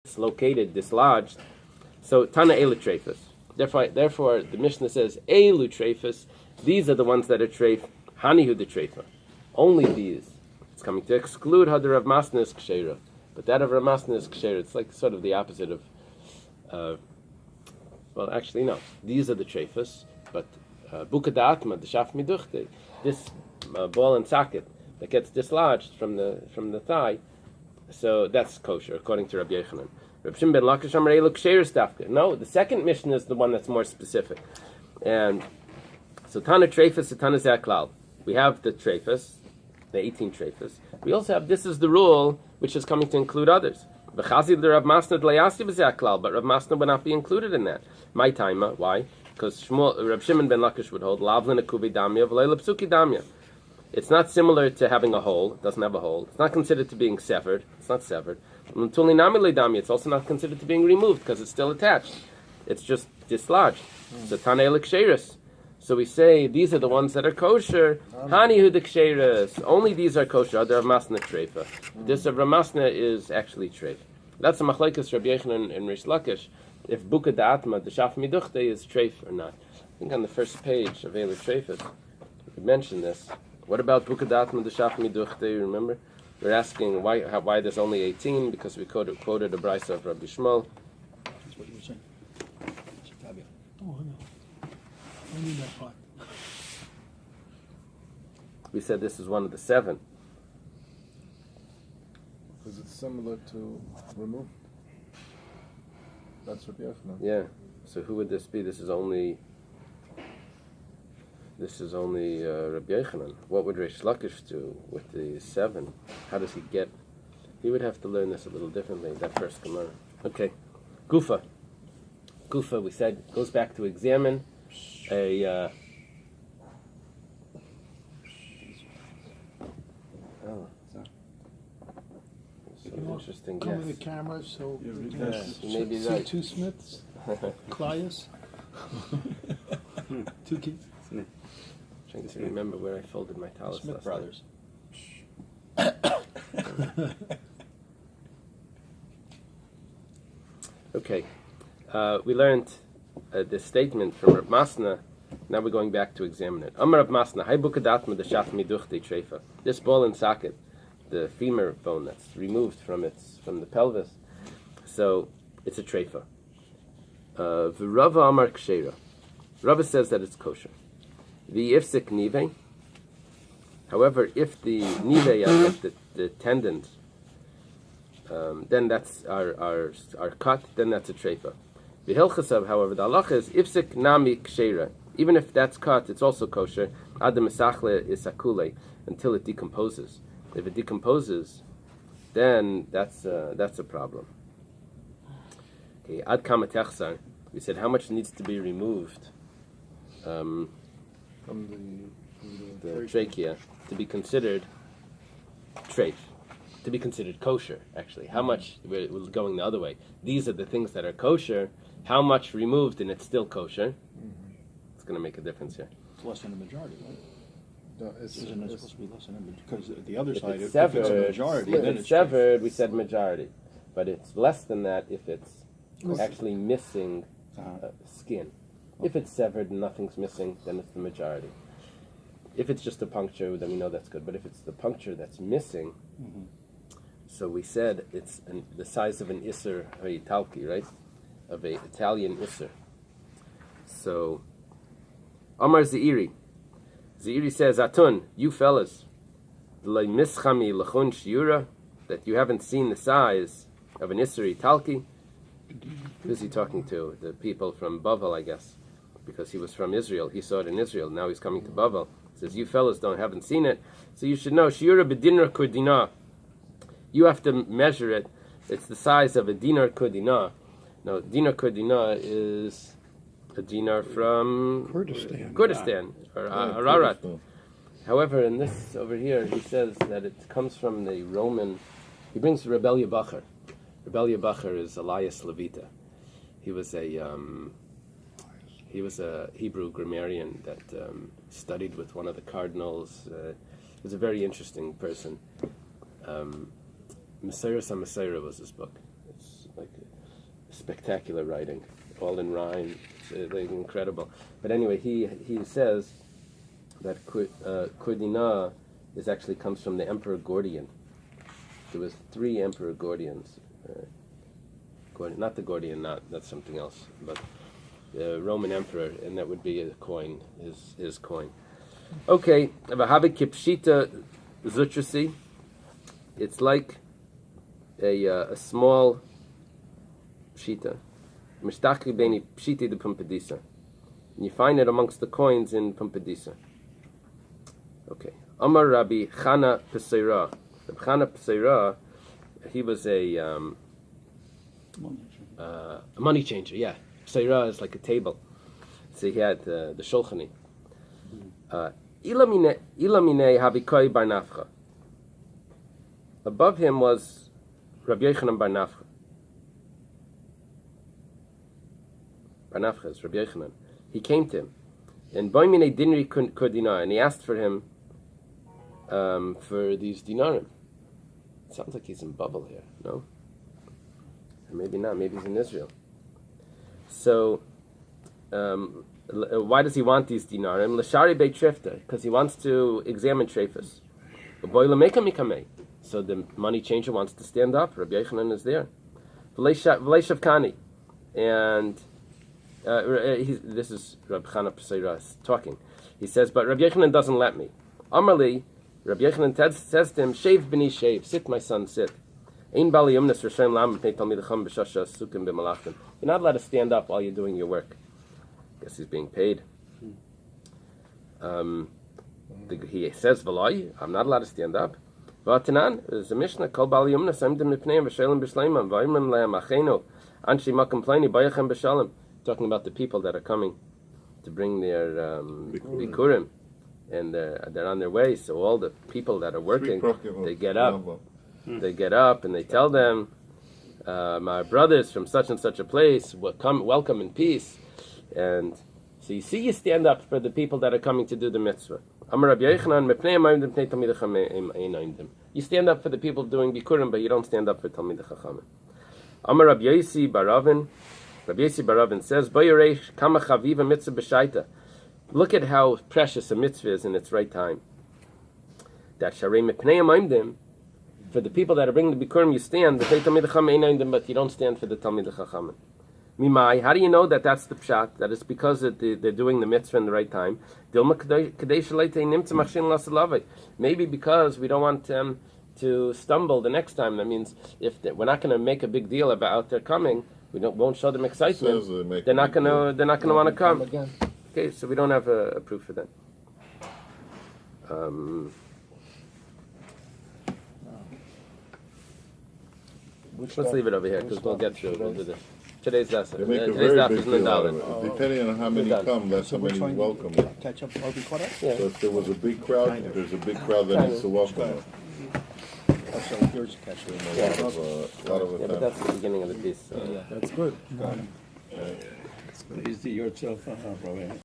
it's located, dislodged. So Tana Eily treifus. Therefore, the Mishnah says Eily treifus. These are the ones that are treif. Hanihu the treifa. Only these. It's coming to exclude how the Rav Masna is kshera, but that of Rav Masna is kshera. It's like sort of the opposite of. Well, actually, no. These are the treifus, but buka da'atma, the shaf miduchte, this ball and socket that gets dislodged from the thigh. So that's kosher, according to Rabbi Yochanan. Reb Shimon ben Lakish Amar Eilo Ksheirus Dafka. No, the second Mishnah is the one that's more specific. And so Tana Treifus, Tana Zaklal. We have the Treifus, the 18 Treifus. We also have, this is the rule, which is coming to include others. V'chazi the Rav Masna D'layasi B'Zaklal, but Rav Masna would not be included in that. My taima, why? Because Reb Shimon ben Lakish would hold Lavlin Akubi Damya, V'Leila Psuki Damya. It's not similar to having a hole. It doesn't have a hole. It's not considered to being severed. It's not severed. It's also not considered to being removed because it's still attached. It's just dislodged. So Tana Eily Ksheirus. So we say these are the ones that are kosher. Hanihu the Ksheirus. Only these are kosher. Other Rav Masna treifa. This of Rav Masna is actually treif. That's a machlekes Rabbi Yochanan and Rish Lakish. If buka da'atma, the shaf miduchte, is treif or not. I think on the first page of Eily treifus, we mentioned this. What about buka da'atma, the shaf miduchte? Remember? We're asking why there's only 18, because we quoted a Bais of Rabbi Shmuel. That's what you were saying. Oh, no. I need that part. We said this is one of the 7. Because it's similar to remove. That's Rabbi Yochanan. Yeah. So who would this be? This is only Rabbi Yochanan. What would Rish Lakish do with the 7? How does he get? He would have to learn this a little differently, that first Gemara. Okay. Gufa, we said, goes back to examine a... Interesting Come guess. with the camera so we can maybe see right. 2 Smiths, Clias, 2 kids. Trying to remember where I folded my talis Smith last brothers. Okay. We learned this statement from Rav Masna. Now we're going back to examine it. Amar Rav Masna, Hay bukadatma the shaf miduchte treifa. This ball and socket, the femur bone that's removed from the pelvis, so it's a treifa. V'Rava Amar Ksheira. Rava says that it's kosher. V'yifsik nive. However, if the nive, the tendons, then that's are cut, then that's a treifa. V'hilchasav, however, the halacha is ifsik nami ksheira. Even if that's cut, it's also kosher. Adam misachle is sakule, until it decomposes. If it decomposes, then that's a problem. Okay, ad kama techsar. We said how much needs to be removed From the trachea to be considered treif, to be considered kosher. Actually, how much? We're going the other way. These are the things that are kosher. How much removed and it's still kosher? It's going to make a difference here. It's less than a majority, right? No, Isn't it supposed to be less than a majority? Because the other side, If it's if it's a severed, majority, if then it's it's severed, we said majority, but it's less than that if it's actually missing skin. If it's severed and nothing's missing, then it's the majority. If it's just a puncture, then we know that's good. But if it's the puncture that's missing, so we said it's the size of an Isser Italki, right? Of a Italian Isser. So, Amar Zeiri. Zeiri says, Atun, you fellas, that you haven't seen the size of an Isser Italki. Who's he talking to? The people from Bavel, I guess. Because he was from Israel. He saw it in Israel. Now he's coming to Bavel. He says, you fellas haven't seen it. So you should know, Shiura b'dinar kurdina. You have to measure it. It's the size of a dinar kurdina. Now, dinar kurdina is a dinar from Kurdistan or Ararat. However, in this over here, he says that it comes from the Roman. He brings Rabbi Bacher. Rabbi Bacher is Elias Levita. He was a Hebrew grammarian that studied with one of the cardinals. He was a very interesting person. Messiah was his book. It's like spectacular writing, all in rhyme. It's incredible. But anyway, he says that Kurdina actually comes from the Emperor Gordian. There was 3 Emperor Gordians. Not the Gordian, that's something else, but the Roman Emperor, and that would be a coin, his coin. Okay, Vahabi Kipshita Zutrasi. It's like a small pshita. Mishtaki beni pshiti de Pumpadisa. And you find it amongst the coins in Pumpadisa. Okay. Amar Rabbi Chana Peseira. Rabbi Chana Peseira, he was a money changer, yeah. Peseira is like a table. So he had the Shulchani. Ilamine Habikoi Bar Nafcha. Above him was Rabbi Yochanan Bar Nafcha. Bar Nafcha is Rabbi Yochanan. He came to him. And Boimine Dinri Kurdina, and he asked for him for these dinarim. It sounds like he's in bubble here, no? Or maybe not, maybe he's in Israel. So, why does he want these dinarim? L'shari beit trifta, because he wants to examine trefus. So the money changer wants to stand up. Rabbi Yochanan is there. V'lei shavkani, and this is Rabbi Chana Peseira talking. He says, but Rabbi Yochanan doesn't let me. Amarli, Rabbi Yochanan says to him, shave b'ni shave, sit my son, sit. You're not allowed to stand up while you're doing your work. I guess he's being paid. He says, V'loi, I'm not allowed to stand up. V'atanan, there's a Mishnah, Kol Bal Yumna, Samdim Mipneim, V'shelim B'shleimam, V'ayimim Le'am Achenu, Anshi Makam Pleini, Bayachem B'shalem. Talking about the people that are coming to bring their Bikurim. And they're on their way, so all the people that are working, they get up. They get up and they tell them, my brothers from such and such a place will come, welcome in peace. And so you see, you stand up for the people that are coming to do the mitzvah. You stand up for the people doing bikurim, but you don't stand up for Talmidei Chachamim. Amar Rabbi Yosi Baravin. Rabbi Yosi Baravin says, kama chaviva mitzvah b'shaita. Look at how precious a mitzvah is in its right time. That sharei mipnei amayimdim. For the people that are bringing the bikurim, you stand. But you don't stand for the Talmidei Chachamim. Mimai, how do you know that that's the pshat? That it's because they're doing the mitzvah in the right time. Maybe because we don't want them to stumble the next time. That means we're not going to make a big deal about their coming. We won't show them excitement. They're not going to want to come. Okay, so we don't have a proof for that. Let's leave it over here because we'll get through. We'll do this. Today's lesson. Today's daf is Nandalin. Depending on how many come, that's how many welcome. Catch up, are we caught up? So if there was a big crowd, if there's a big crowd that needs to welcome it. Also, here's a catch. A lot of Yeah, but that's the beginning of the piece. So. That's good. He's the yourself, Rabbi.